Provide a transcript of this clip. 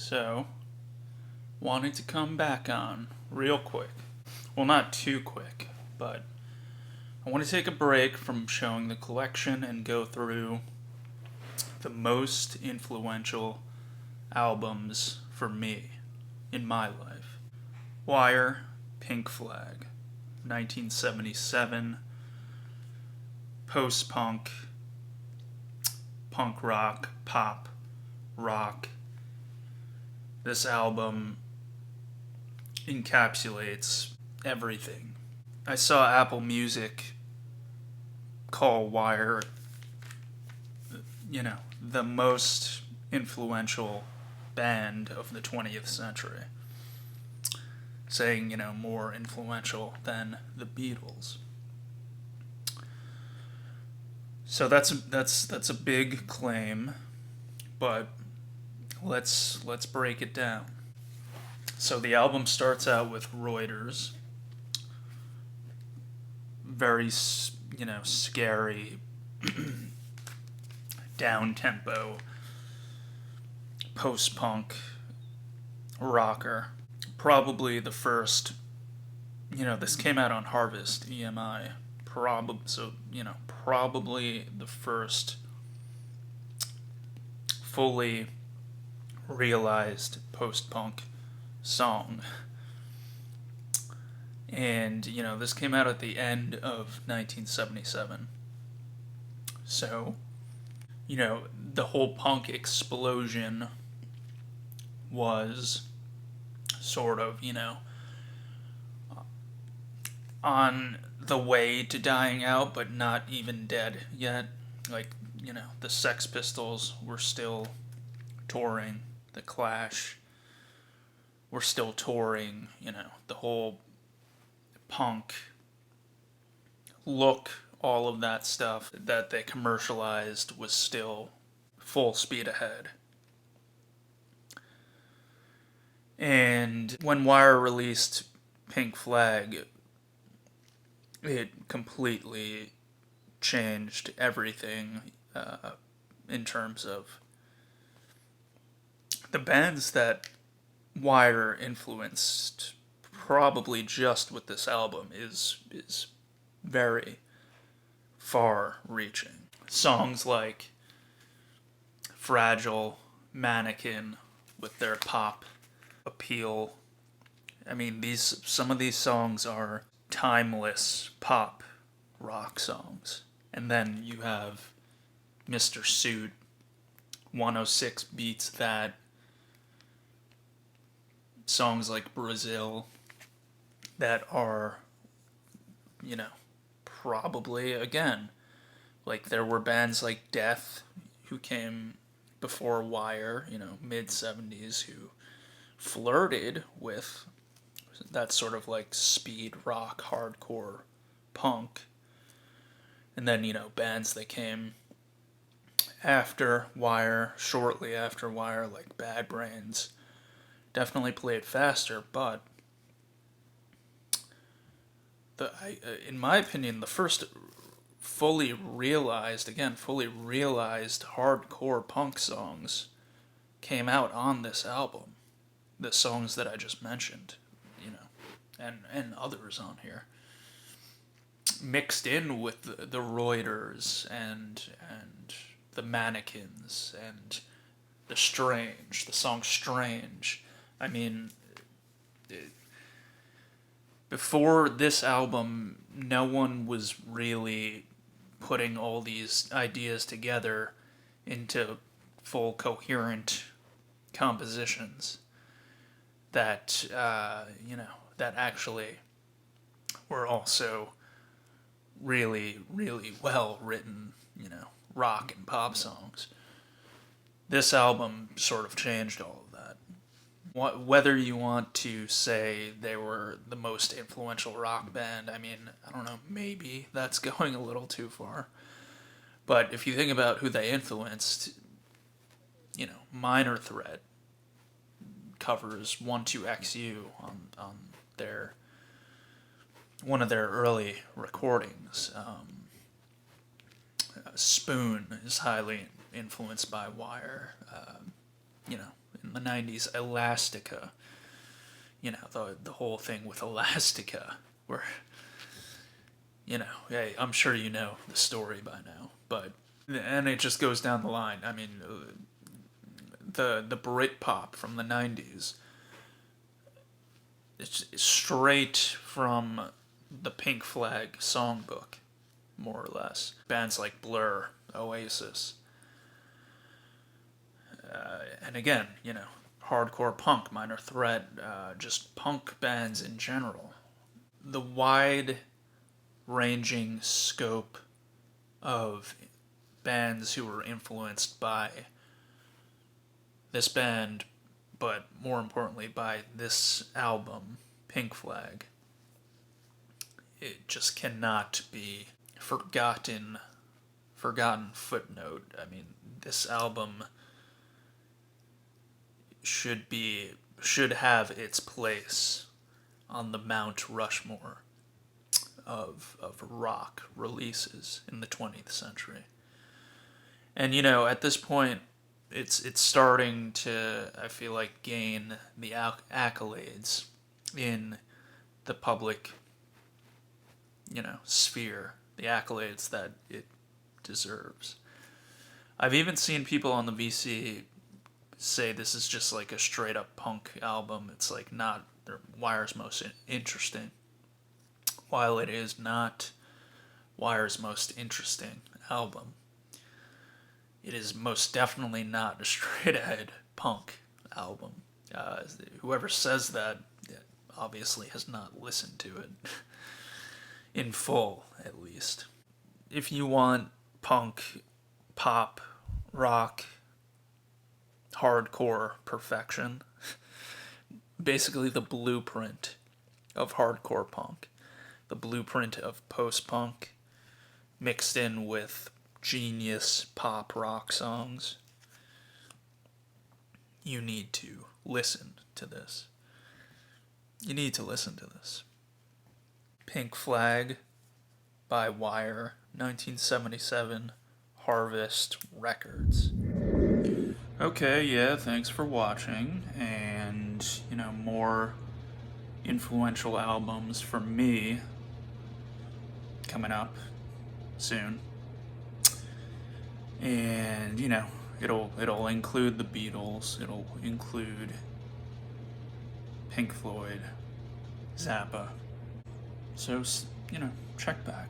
So, wanted to come back on real quick. Well, not too quick, but I want to take a break from showing the collection and go through the most influential albums for me in my life. Wire, Pink Flag, 1977, post punk, punk rock, pop, rock. This album encapsulates everything. I saw Apple Music call Wire, the most influential band of the 20th century, saying, more influential than the Beatles. So that's a big claim, but let's break it down. So the album starts out with Reuters, very scary, down tempo, post punk rocker. Probably the first. This came out on Harvest EMI. Probably the first fully realized post punk song. And, this came out at the end of 1977. So, the whole punk explosion was sort of, on the way to dying out, but not even dead yet. Like, the Sex Pistols were still touring, the Clash were still touring, the whole punk look, all of that stuff that they commercialized was still full speed ahead. And when Wire released Pink Flag, it completely changed everything in terms of the bands that Wire influenced. Probably just with this album is very far reaching. Songs like Fragile, Mannequin, with their pop appeal. I mean, some of these songs are timeless pop rock songs. And then you have Mr. Suit, 106 Beats That, songs like Brazil that are, probably, again, like there were bands like Death who came before Wire, mid 70s, who flirted with that sort of like speed rock, hardcore punk. And then, bands that came after Wire, shortly after Wire, like Bad Brains, definitely played faster, but in my opinion, the first fully realized hardcore punk songs came out on this album. The songs that I just mentioned, and others on here, mixed in with the Reuters and the Mannequins and the song Strange. I mean, before this album, no one was really putting all these ideas together into full coherent compositions that that actually were also really, really well written, rock and pop songs. This album sort of changed all of that. Whether you want to say they were the most influential rock band, I mean, I don't know, maybe that's going a little too far. But if you think about who they influenced, Minor Threat covers 12XU on their one of their early recordings. Spoon is highly influenced by Wire, in from the 90s, Elastica. You know, the whole thing with Elastica, where, you know, hey, I'm sure you know the story by now, but, and it just goes down the line. I mean, the Britpop from the 90s, it's straight from the Pink Flag songbook, more or less. Bands like Blur, Oasis, and again, you know, hardcore punk, Minor Threat, just punk bands in general. The wide ranging scope of bands who were influenced by this band, but more importantly by this album, Pink Flag, it just cannot be forgotten footnote. I mean, this album should have its place on the Mount Rushmore of rock releases in the 20th century. And you know, at this point, it's starting to, I feel like, gain the accolades in the public, you know, sphere, the accolades that it deserves. I've even seen people on the VC say this is just like a straight up punk album. It's like not Wire's most interesting, while it is not Wire's most interesting album. It is most definitely not a straight ahead punk album. Whoever says that obviously has not listened to it in full, at least. If you want punk, pop, rock, hardcore perfection, basically the blueprint of hardcore punk, the blueprint of post-punk, mixed in with genius pop rock songs, you need to listen to this. You need to listen to this. Pink Flag by Wire, 1977, Harvest Records. Okay, yeah, thanks for watching, and, you know, more influential albums from me coming up soon. And, you know, it'll include the Beatles, it'll include Pink Floyd, Zappa. So, you know, check back.